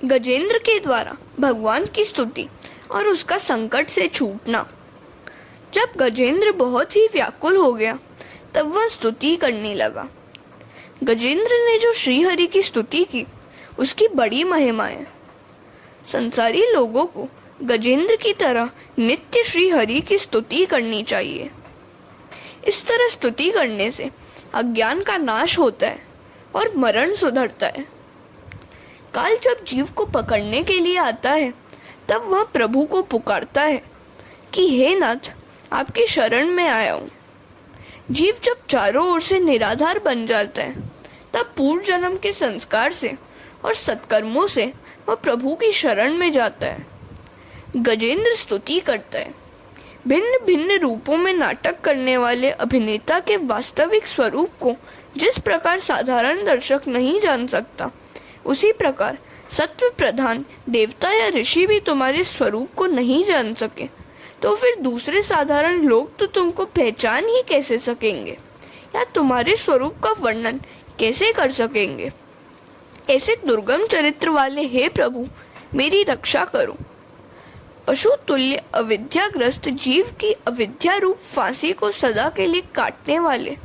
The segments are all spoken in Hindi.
गजेंद्र के द्वारा भगवान की स्तुति और उसका संकट से छूटना। जब गजेंद्र बहुत ही व्याकुल हो गया तब वह स्तुति करने लगा। गजेंद्र ने जो श्रीहरि की स्तुति की उसकी बड़ी महिमा है। संसारी लोगों को गजेंद्र की तरह नित्य श्रीहरि की स्तुति करनी चाहिए। इस तरह स्तुति करने से अज्ञान का नाश होता है और मरण सुधरता है। काल जब जीव को पकड़ने के लिए आता है तब वह प्रभु को पुकारता है कि हे नाथ, आपकी शरण में आया हूँ। जीव जब चारों ओर से निराधार बन जाता है तब पूर्व जन्म के संस्कार से और सत्कर्मों से वह प्रभु की शरण में जाता है। गजेंद्र स्तुति करता है। भिन्न भिन्न रूपों में नाटक करने वाले अभिनेता के वास्तविक स्वरूप को जिस प्रकार साधारण दर्शक नहीं जान सकता, उसी प्रकार सत्व प्रधान देवता या ऋषि भी तुम्हारे स्वरूप को नहीं जान सके तो फिर दूसरे साधारण लोग तो तुमको पहचान ही कैसे सकेंगे या तुम्हारे स्वरूप का वर्णन कैसे कर सकेंगे। ऐसे दुर्गम चरित्र वाले हे प्रभु, मेरी रक्षा करो। पशु तुल्य अविद्याग्रस्त जीव की अविद्या रूप फांसी को सदा के लिए काटने वाले,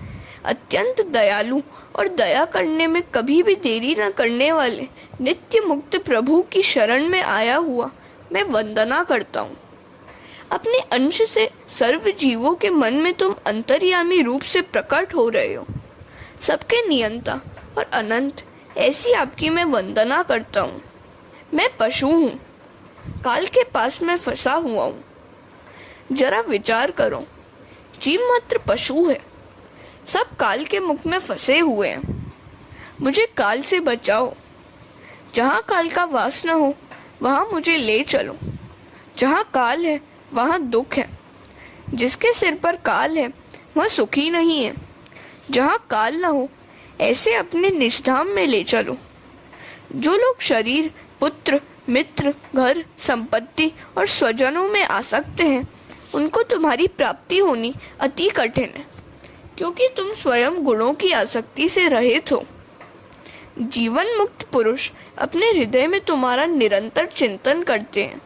अत्यंत दयालु और दया करने में कभी भी देरी न करने वाले नित्य मुक्त प्रभु की शरण में आया हुआ मैं वंदना करता हूँ। अपने अंश से सर्व जीवों के मन में तुम अंतर्यामी रूप से प्रकट हो रहे हो। सबके नियंता और अनंत ऐसी आपकी मैं वंदना करता हूँ। मैं पशु हूँ, काल के पास मैं फंसा हुआ हूँ। जरा विचार करो, जीव मात्र पशु है, सब काल के मुख में फंसे हुए हैं। मुझे काल से बचाओ। जहाँ काल का वास न हो वहाँ मुझे ले चलो। जहाँ काल है वहाँ दुख है। जिसके सिर पर काल है वह सुखी नहीं है। जहाँ काल न हो ऐसे अपने निष्धाम में ले चलो। जो लोग शरीर, पुत्र, मित्र, घर, संपत्ति और स्वजनों में आसक्त हैं, उनको तुम्हारी प्राप्ति होनी अति कठिन है, क्योंकि तुम स्वयं गुणों की आसक्ति से रहित हो। जीवन मुक्त पुरुष अपने हृदय में तुम्हारा निरंतर चिंतन करते हैं।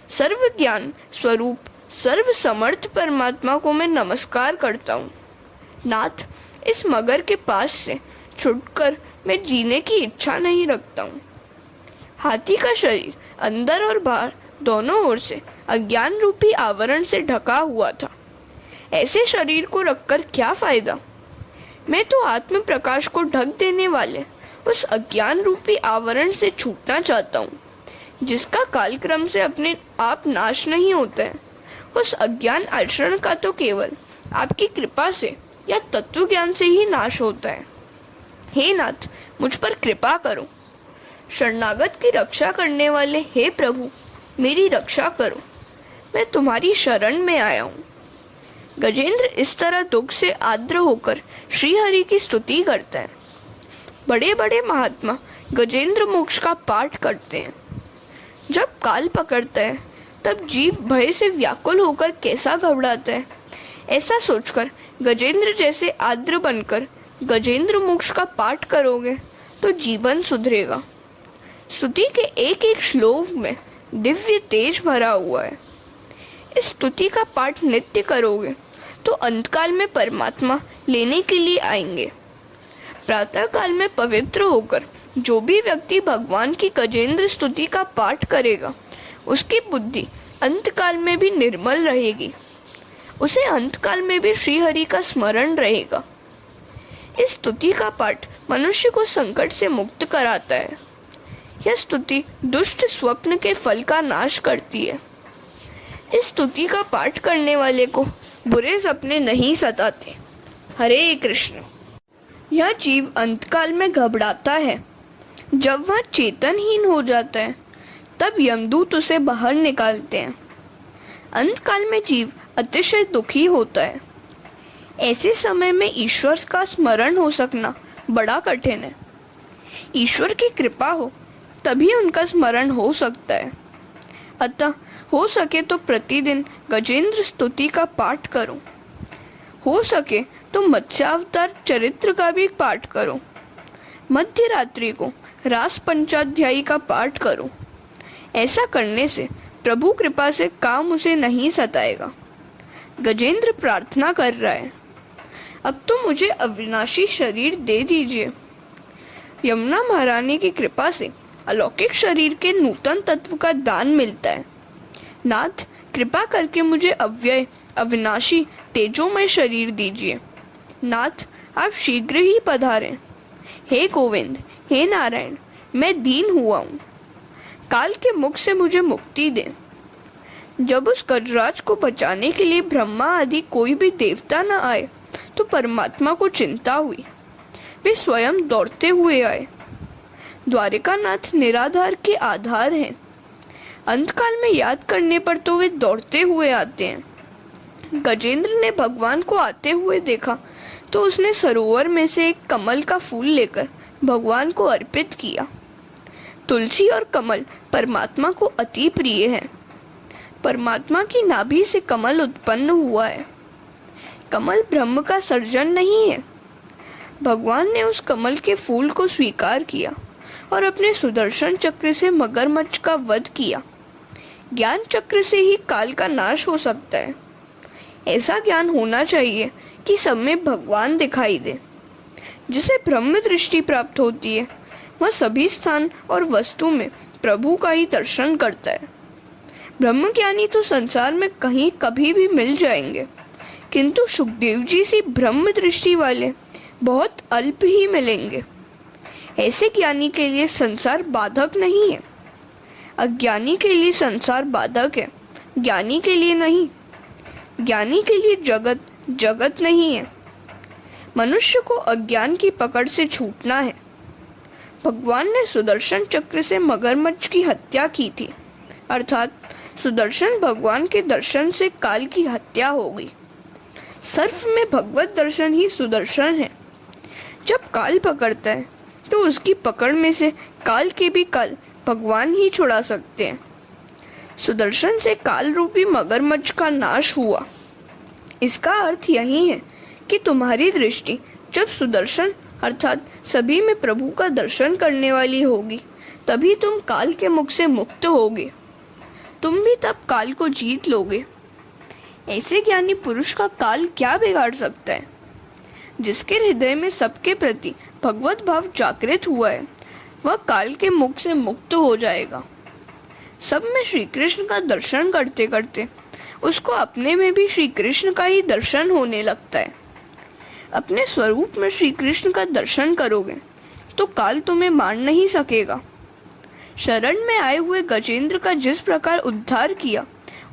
सर्व ज्ञान स्वरूप सर्व समर्थ परमात्मा को मैं नमस्कार करता हूँ। नाथ, इस मगर के पास से छुटकर मैं जीने की इच्छा नहीं रखता हूँ। हाथी का शरीर अंदर और बाहर दोनों ओर से अज्ञान रूपी आवरण से ढका हुआ था। ऐसे शरीर को रखकर क्या फायदा। मैं तो आत्म प्रकाश को ढक देने वाले उस अज्ञान रूपी आवरण से छूटना चाहता हूँ, जिसका कालक्रम से अपने आप नाश नहीं होता है। उस अज्ञान आचरण का तो केवल आपकी कृपा से या तत्व ज्ञान से ही नाश होता है। हे नाथ, मुझ पर कृपा करो। शरणागत की रक्षा करने वाले हे प्रभु, मेरी रक्षा करो। मैं तुम्हारी शरण में आया हूँ। गजेंद्र इस तरह दुख से आर्द्र होकर श्रीहरि की स्तुति करता है। बड़े बड़े महात्मा गजेंद्र मोक्ष का पाठ करते हैं। जब काल पकड़ता है तब जीव भय से व्याकुल होकर कैसा घबराता है। ऐसा सोचकर गजेंद्र जैसे आर्द्र बनकर गजेंद्र मोक्ष का पाठ करोगे तो जीवन सुधरेगा। स्तुति के एक एक श्लोक में दिव्य तेज भरा हुआ है। इस स्तुति का पाठ नित्य करोगे तो अंतकाल में परमात्मा लेने के लिए आएंगे। प्रातः काल में पवित्र होकर जो भी व्यक्ति भगवान की गजेंद्र स्तुति का पाठ करेगा, उसकी बुद्धि अंतकाल में भी निर्मल रहेगी। उसे अंतकाल में भी श्रीहरि का स्मरण रहेगा। इस स्तुति का पाठ मनुष्य को संकट से मुक्त कराता है। यह स्तुति दुष्ट स्वप्न के फल का नाश करती है। इस स्तुति का पाठ करने वाले को बुरे सपने नहीं सताते। हरे कृष्ण। यह जीव अंतकाल में घबराता है। जब वह चेतनहीन हो जाता है तब यमदूत उसे बाहर निकालते हैं। अंतकाल में जीव अतिशय दुखी होता है। ऐसे समय में ईश्वर का स्मरण हो सकना बड़ा कठिन है। ईश्वर की कृपा हो तभी उनका स्मरण हो सकता है। अतः हो सके तो प्रतिदिन गजेंद्र स्तुति का पाठ करो। हो सके तो मत्स्यावतार चरित्र का भी पाठ करो। मध्य रात्रि को रास पंचाध्यायी का पाठ करो। ऐसा करने से प्रभु कृपा से काम उसे नहीं सताएगा। गजेंद्र प्रार्थना कर रहा है, अब तो मुझे अविनाशी शरीर दे दीजिए। यमुना महारानी की कृपा से अलौकिक शरीर के नूतन तत्व का दान मिलता है। नाथ, कृपा करके मुझे अव्यय अविनाशी तेजोमय शरीर दीजिए। नाथ, आप शीघ्र ही पधारें। हे गोविंद, हे नारायण, मैं दीन हुआ हूँ, काल के मुख से मुझे मुक्ति दें। जब उस गजराज को बचाने के लिए ब्रह्मा आदि कोई भी देवता न आए तो परमात्मा को चिंता हुई। वे स्वयं दौड़ते हुए आए। द्वारिकानाथ निराधार के आधार हैं। अंतकाल में याद करने पर तो वे दौड़ते हुए आते हैं। गजेंद्र ने भगवान को आते हुए देखा तो उसने सरोवर में से एक कमल का फूल लेकर भगवान को अर्पित किया। तुलसी और कमल परमात्मा को अति प्रिय है। परमात्मा की नाभि से कमल उत्पन्न हुआ है। कमल ब्रह्म का सर्जन नहीं है। भगवान ने उस कमल के फूल को स्वीकार किया और अपने सुदर्शन चक्र से मगरमच्छ का वध किया। ज्ञान चक्र से ही काल का नाश हो सकता है। ऐसा ज्ञान होना चाहिए कि सब में भगवान दिखाई दे। जिसे ब्रह्म दृष्टि प्राप्त होती है वह सभी स्थान और वस्तु में प्रभु का ही दर्शन करता है। ब्रह्मज्ञानी तो संसार में कहीं कभी भी मिल जाएंगे, किंतु सुखदेव जी सी ब्रह्म दृष्टि वाले बहुत अल्प ही मिलेंगे। ऐसे ज्ञानी के लिए संसार बाधक नहीं है। अज्ञानी के लिए संसार बाधक है, ज्ञानी के लिए नहीं। ज्ञानी के लिए जगत जगत नहीं है। मनुष्य को अज्ञान की पकड़ से छूटना है। भगवान ने सुदर्शन चक्र से मगरमच्छ की हत्या की थी, अर्थात सुदर्शन भगवान के दर्शन से काल की हत्या हो गई। सर्व में भगवत दर्शन ही सुदर्शन है। जब काल पकड़ता है तो उसकी पकड़ में से काल के भी काल भगवान ही छुड़ा सकते हैं। सुदर्शन से काल रूपी मगरमच्छ का नाश हुआ। इसका अर्थ यही है कि तुम्हारी दृष्टि जब सुदर्शन अर्थात सभी में प्रभु का दर्शन करने वाली होगी तभी तुम काल के मुख से मुक्त होगे। तुम भी तब काल को जीत लोगे। ऐसे ज्ञानी पुरुष का काल क्या बिगाड़ सकता है? जिसके हृदय में सबके प्रति भगवत भाव जागृत हुआ है वह काल के मुख से मुक्त हो जाएगा। सब में श्री कृष्ण का दर्शन करते करते उसको अपने में भी श्री कृष्ण का ही दर्शन होने लगता है। अपने स्वरूप में श्री कृष्ण का दर्शन करोगे तो काल तुम्हें मार नहीं सकेगा। शरण में आए हुए गजेंद्र का जिस प्रकार उद्धार किया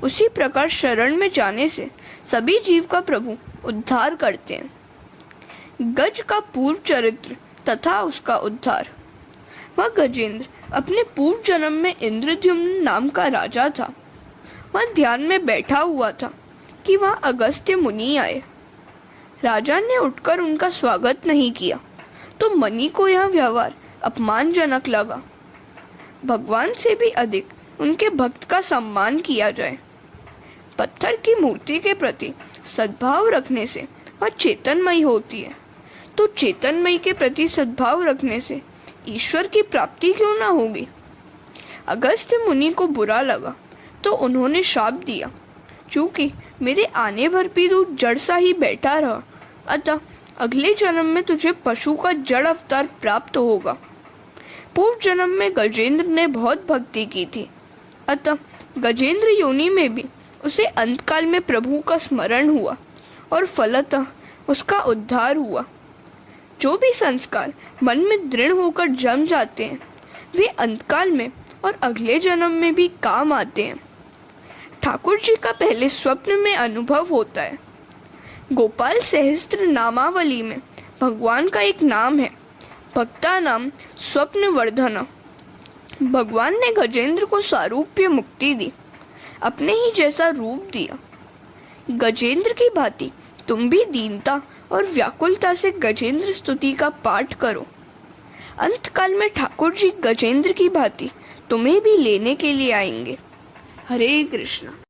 उसी प्रकार शरण में जाने से सभी जीव का प्रभु उद्धार करते हैं। गज का पूर्व चरित्र तथा उसका उद्धार। वह गजेंद्र अपने पूर्व जन्म में इंद्रद्युम्न नाम का राजा था। वह ध्यान में बैठा हुआ था कि वह अगस्त्य मुनि आए। राजा ने उठकर उनका स्वागत नहीं किया तो मुनि को यह व्यवहार अपमानजनक लगा। भगवान से भी अधिक उनके भक्त का सम्मान किया जाए। पत्थर की मूर्ति के प्रति सद्भाव रखने से वह चेतनमयी होती है, तो चेतनमयी के प्रति सद्भाव रखने से ईश्वर की प्राप्ति क्यों ना होगी। अगस्त्य मुनि को बुरा लगा तो उन्होंने शाप दिया, चूंकि मेरे आने भर भी तू जड़ सा ही बैठा रहा, अतः अगले जन्म में तुझे पशु का जड़ अवतार प्राप्त होगा। पूर्व जन्म में गजेंद्र ने बहुत भक्ति की थी, अतः गजेंद्र योनि में भी उसे अंतकाल में प्रभु का स्मरण हुआ और फलतः उसका उद्धार हुआ। जो भी संस्कार मन में दृढ़ होकर जम जाते हैं वे अंतकाल में और अगले जन्म में भी काम आते हैं। ठाकुर जी का पहले स्वप्न में अनुभव होता है। गोपाल सहस्त्र नामावली में भगवान का एक नाम है भक्ता नाम स्वप्न वर्धन। भगवान ने गजेंद्र को सारूप्य मुक्ति दी, अपने ही जैसा रूप दिया। गजेंद्र की भांति तुम भी दीनता और व्याकुलता से गजेंद्र स्तुति का पाठ करो। अंतकाल में ठाकुर जी गजेंद्र की भांति तुम्हें भी लेने के लिए आएंगे। हरे कृष्ण।